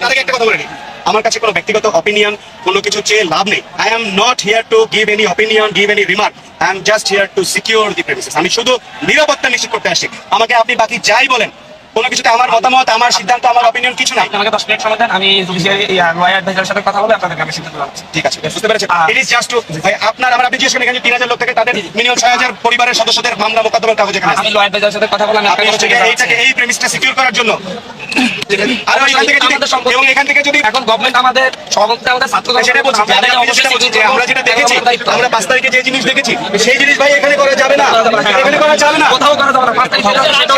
তার আগে একটা কথা বলে নিই, আমার কাছে কোনো ব্যক্তিগত অপিনিয়ন কোনো কিছু চেয়ে লাভ নেই। I am not here to give any opinion, give any remark. I am just here to secure the premises. আমি শুধু নিরাপত্তা নিশ্চিত করতে আসছি। আমাকে আপনি বাকি যাই বলেন, কোনো কিছুতে আমার মতামত, আমার সিদ্ধান্ত, আমার অপিনিয়ন কিছু নাই। আমাকে 10 মিনিট সময় দেন, আমি জুডিশিয়ারি লয়ার অ্যাডভাইজারের সাথে কথা বলে আপনাদেরকে আমি সিদ্ধান্ত জানাচ্ছি। ঠিক আছে, বুঝতে পেরেছেন? ইট ইজ জাস্ট টু ভাই আপনার আমার আপনি জিজ্ঞেস করেন এখানে 3000 লোক থেকে তাদের মিনিমাম 6000 পরিবারের সদস্যদের মামলা মোকদ্দমার কাগজ এখানে আছে। আমি লয়ার অ্যাডভাইজারের সাথে কথা বলে আমি আপনি হচ্ছে এইটাকে এই প্রেমিসটা সিকিউর করার জন্য আর এখান থেকে যদি এবং এখান থেকে যদি এখন গভর্নমেন্ট আমাদের সহযোগিতা আমাদের ছাত্র সেটা বলছি যে আমি যেটা বলছি যে আমরা যেটা দেখেছি, আমরা 5 তারিখে যে জিনিস দেখেছি সেই জিনিস ভাই এখানে করা যাবে না, এখানে করা যাবে না, কোথাও করা যাবে না। 5 তারিখে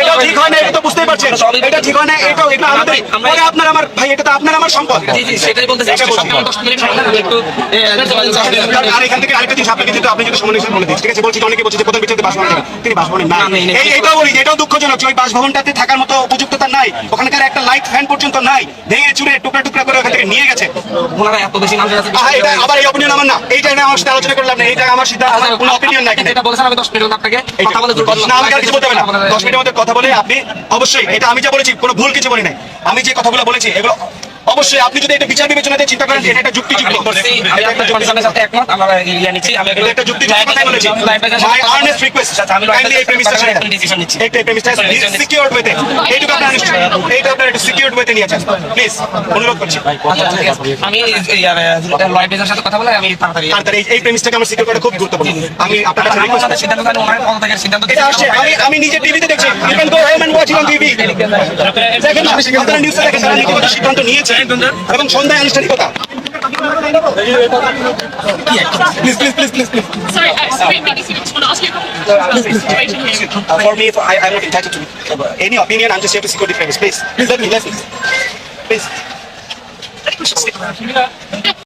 এটা ঠিক হয় না, এটা তো বুঝতেই পারছেন, এটা ঠিক হয় না, এটা এটা আমাদের পরে আপনার আমার ভাই, এটা তো আপনার আমার সম্পদ। জি জি সেটাই বলতে চাই। 10 মিনিট সময় দেন, একটু আর এখান থেকে আরেকটা জিনিস আপনাকে যেটা আপনি যদি সমন্বয় বলে দিচ্ছি, ঠিক আছে? বলছি অনেকে বলছে যে প্রধান বিচারপতি বাসভবনে থাকেন, তিনি বাসভবনে নাই। এইটাও বলি যে এটাও দুঃখজনক যে ওই বাসভবনটাতে থাকার মতো উপযুক্ততা নাই, ওখানকার একটা লাইট ফ্যান পর্যন্ত নাই, ভেঙে চুরে টুকরা টুকরা করে ওখান থেকে নিয়ে গেছে। ওনারা এত বেশি মানুষের কাছে এটা আবার এই অপিনিয়ন আমার না, এইটা আমার সাথে আলোচনা করলাম না, এইটা আমার সিদ্ধান্ত, আমার কোনো অপিনিয়ন নাই। এটা বলেছেন আমি 10 মিনিট আপনাকে কথা বলে না, আমাকে আর কিছু বলতে হবে না। 10 মিনিটের মধ্যে কথা বলে আপনি অবশ্যই, এটা আমি যা বলেছি কোনো ভুল কিছু বলি নাই, আমি যে কথাগুলো বলেছি এগুলো অবশ্যই আপনি যদি এটা বিচার বিবেচনাতে চিন্তা করেন এটা একটা যুক্তিযুক্ত, আমি আপনার কন্ডিশনের সাথে একমত, আমরা ইয়া নিচ্ছি। আমি এটা একটা যুক্তিযুক্ত কথাই বলেছি। মাই আর্নেস্ট রিকোয়েস্ট, আমি কাইন্ডলি এই প্রেমিসটা ছেড়ে দেন, ডিসিশন নিচ্ছি। একটা এই প্রেমিসটা সিকিউরড ওয়েতে, এইটুকু আপনারা এইটা আপনারা একটু সিকিউরড ওয়েতে নিয়ে যান প্লিজ, অনুরোধ করছি। আচ্ছা ঠিক আছে, আমি লয়ার অ্যাডভাইজারের সাথে কথা বলে আমি তাড়াতাড়ি তাড়াতাড়ি এই প্রেমিসটাকে আমরা সিকিউর করা খুব গুরুত্বপূর্ণ। আমি আপনার কাছে রিকোয়েস্ট, আমাদের সিদ্ধান্ত জানি ওনার পদত্যাগের সিদ্ধান্ত এটা আসছে, আমি নিজে টিভিতে দেখছি, you can go home and watch it on TV. দেখেন না, আপনারা নিউজে দেখেন তারা নীতিগত সিদ্ধান্ত নিয়েছে এবং সন্ধ্যায় আনুষ্ঠানিকতা। Please please please please please Sorry, BBC, just want to ask you a couple of situation here. for me, I'm not entitled to any opinion. I'm just here to secure the premise. Please, let me, please.